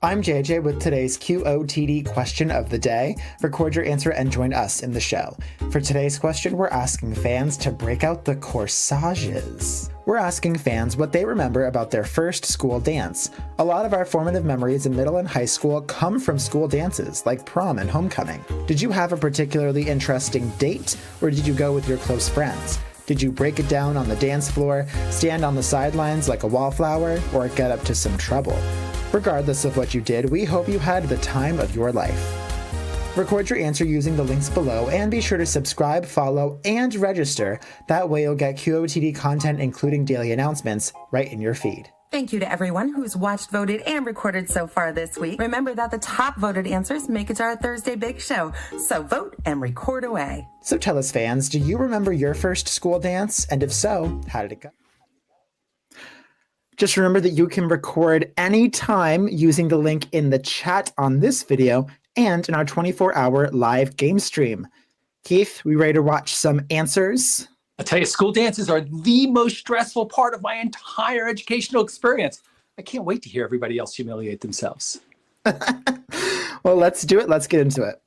I'm JJ with today's QOTD question of the day. Record your answer and join us in the show. For today's question, we're asking fans to break out the corsages. We're asking fans what they remember about their first school dance. A lot of our formative memories in middle and high school come from school dances, like prom and homecoming. Did you have a particularly interesting date, or did you go with your close friends? Did you break it down on the dance floor, stand on the sidelines like a wallflower, or get up to some trouble? Regardless of what you did, we hope you had the time of your life. Record your answer using the links below and be sure to subscribe, follow, and register. That way you'll get QOTD content including daily announcements right in your feed. Thank you to everyone who's watched, voted, and recorded so far this week. Remember that the top voted answers make it to our Thursday Big Show, so vote and record away. So tell us, fans, do you remember your first school dance? And if so, how did it go? Just remember that you can record anytime using the link in the chat on this video and in our 24-hour live game stream. Keith, we ready to watch some answers? I tell you, school dances are the most stressful part of my entire educational experience. I can't wait to hear everybody else humiliate themselves. Well, let's do it. Let's get into it.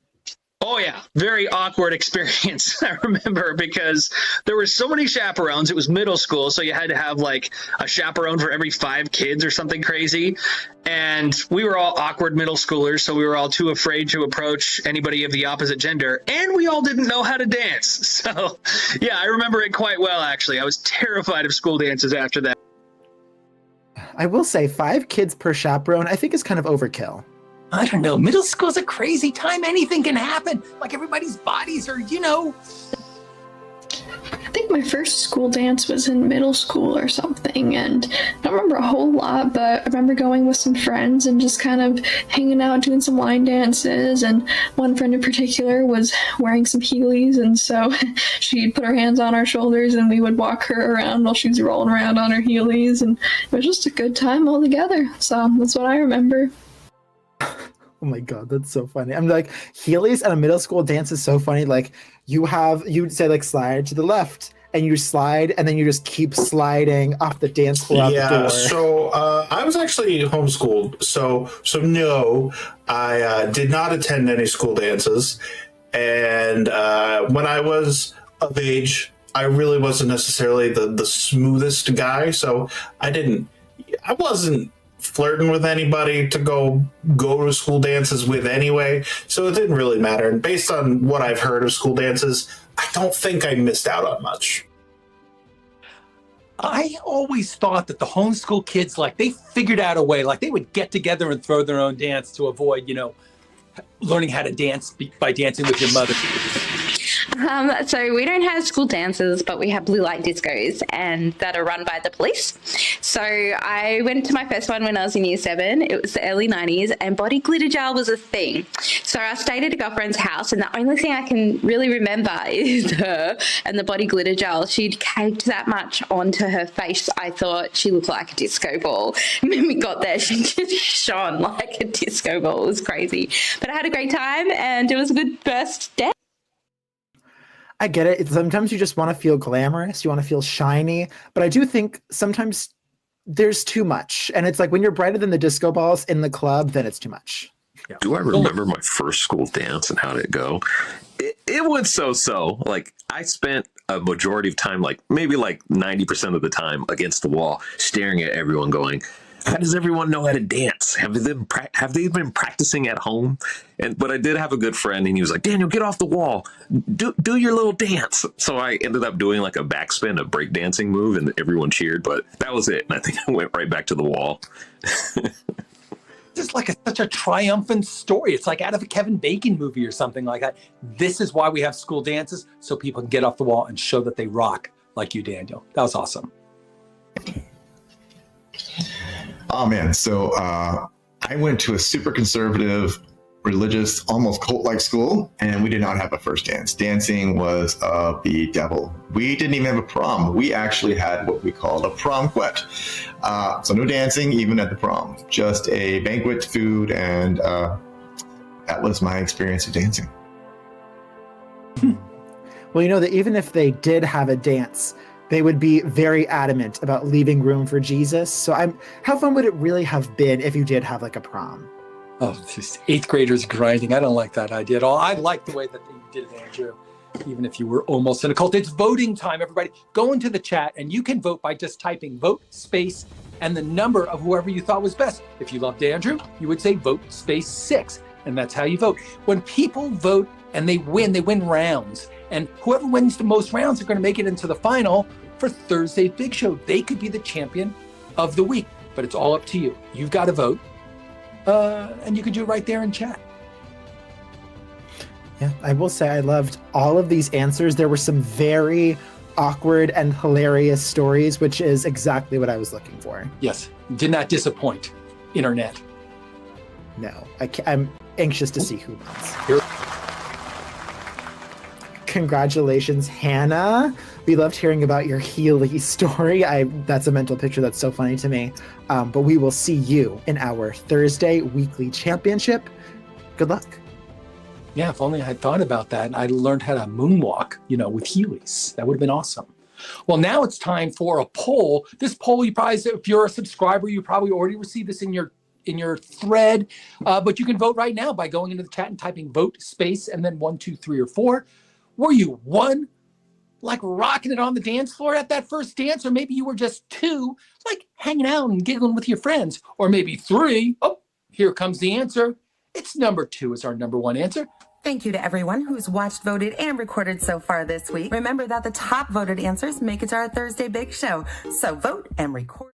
Oh, yeah. Very awkward experience. I remember because there were so many chaperones. It was middle school, so you had to have like a chaperone for every 5 kids or something crazy. And we were all awkward middle schoolers, so we were all too afraid to approach anybody of the opposite gender. And we all didn't know how to dance. So, yeah, I remember it quite well, actually. I was terrified of school dances after that. I will say 5 kids per chaperone, I think is kind of overkill. I don't know. Middle school's a crazy time. Anything can happen. Like everybody's bodies are, I think my first school dance was in middle school or something, and I don't remember a whole lot, but I remember going with some friends and just kind of hanging out, doing some line dances, and one friend in particular was wearing some Heelys, and so she'd put her hands on our shoulders and we would walk her around while she was rolling around on her Heelys, and it was just a good time all together. So that's what I remember. Oh my God, that's so funny. I'm like, Heelys at a middle school dance is so funny. Like you'd say like slide to the left and you slide and then you just keep sliding off the dance floor out the door. So I was actually homeschooled. So no, I did not attend any school dances. And when I was of age, I really wasn't necessarily the smoothest guy. So I wasn't flirting with anybody to go to school dances with anyway, so it didn't really matter. And based on what I've heard of school dances, I don't think I missed out on much. I always thought that the homeschool kids, like, they figured out a way, like they would get together and throw their own dance to avoid, learning how to dance by dancing with your mother. So we don't have school dances, but we have blue light discos and that are run by the police. So I went to my first one when I was in year 7. It was the early 90s and body glitter gel was a thing. So I stayed at a girlfriend's house and the only thing I can really remember is her and the body glitter gel. She'd caked that much onto her face. I thought she looked like a disco ball. When we got there, she just shone like a disco ball. It was crazy. But I had a great time and it was a good first day. I get it. Sometimes you just want to feel glamorous. You want to feel shiny. But I do think sometimes there's too much. And it's like when you're brighter than the disco balls in the club, then it's too much. Yeah. Do I remember my first school dance and how did it go? It went so-so. Like, I spent a majority of time, like maybe like 90% of the time against the wall, staring at everyone going, how does everyone know how to dance? Have they been practicing at home? But I did have a good friend, and he was like, Daniel, get off the wall. Do your little dance. So I ended up doing like a backspin, a breakdancing move, and everyone cheered, but that was it. And I think I went right back to the wall. It's like such a triumphant story. It's like out of a Kevin Bacon movie or something like that. This is why we have school dances, so people can get off the wall and show that they rock like you, Daniel. That was awesome. Oh man, so I went to a super conservative, religious, almost cult-like school, and we did not have a first dance. Dancing was the devil. We didn't even have a prom. We actually had what we called a prom-quet. So no dancing even at the prom, just a banquet, food, and that was my experience of dancing. Well, you know that even if they did have a dance, they would be very adamant about leaving room for Jesus. So how fun would it really have been if you did have like a prom? Oh, just eighth graders grinding. I don't like that idea at all. I like the way that you did it, Andrew. Even if you were almost in a cult. It's voting time, everybody. Go into the chat and you can vote by just typing vote space and the number of whoever you thought was best. If you loved Andrew, you would say vote space 6. And that's how you vote. When people vote and they win rounds. And whoever wins the most rounds are going to make it into the final for Thursday's Big Show. They could be the champion of the week, but it's all up to you. You've got to vote. And you can do it right there in chat. Yeah, I will say I loved all of these answers. There were some very awkward and hilarious stories, which is exactly what I was looking for. Yes, did not disappoint, internet. No, I'm anxious to see who wins. Here. Congratulations, Hannah. We loved hearing about your Healy story. That's a mental picture that's so funny to me. But we will see you in our Thursday weekly championship. Good luck. Yeah, if only I had thought about that. I learned how to moonwalk, with Heelys. That would have been awesome. Well, now it's time for a poll. This poll, you probably, if you're a subscriber, you probably already received this in your thread. But you can vote right now by going into the chat and typing vote space and then 1, 2, 3, or 4. Were you 1, like rocking it on the dance floor at that first dance? Or maybe you were just 2, like hanging out and giggling with your friends. Or maybe 3. Oh, here comes the answer. It's number 2 is our number 1 answer. Thank you to everyone who's watched, voted, and recorded so far this week. Remember that the top voted answers make it to our Thursday Big Show. So vote and record.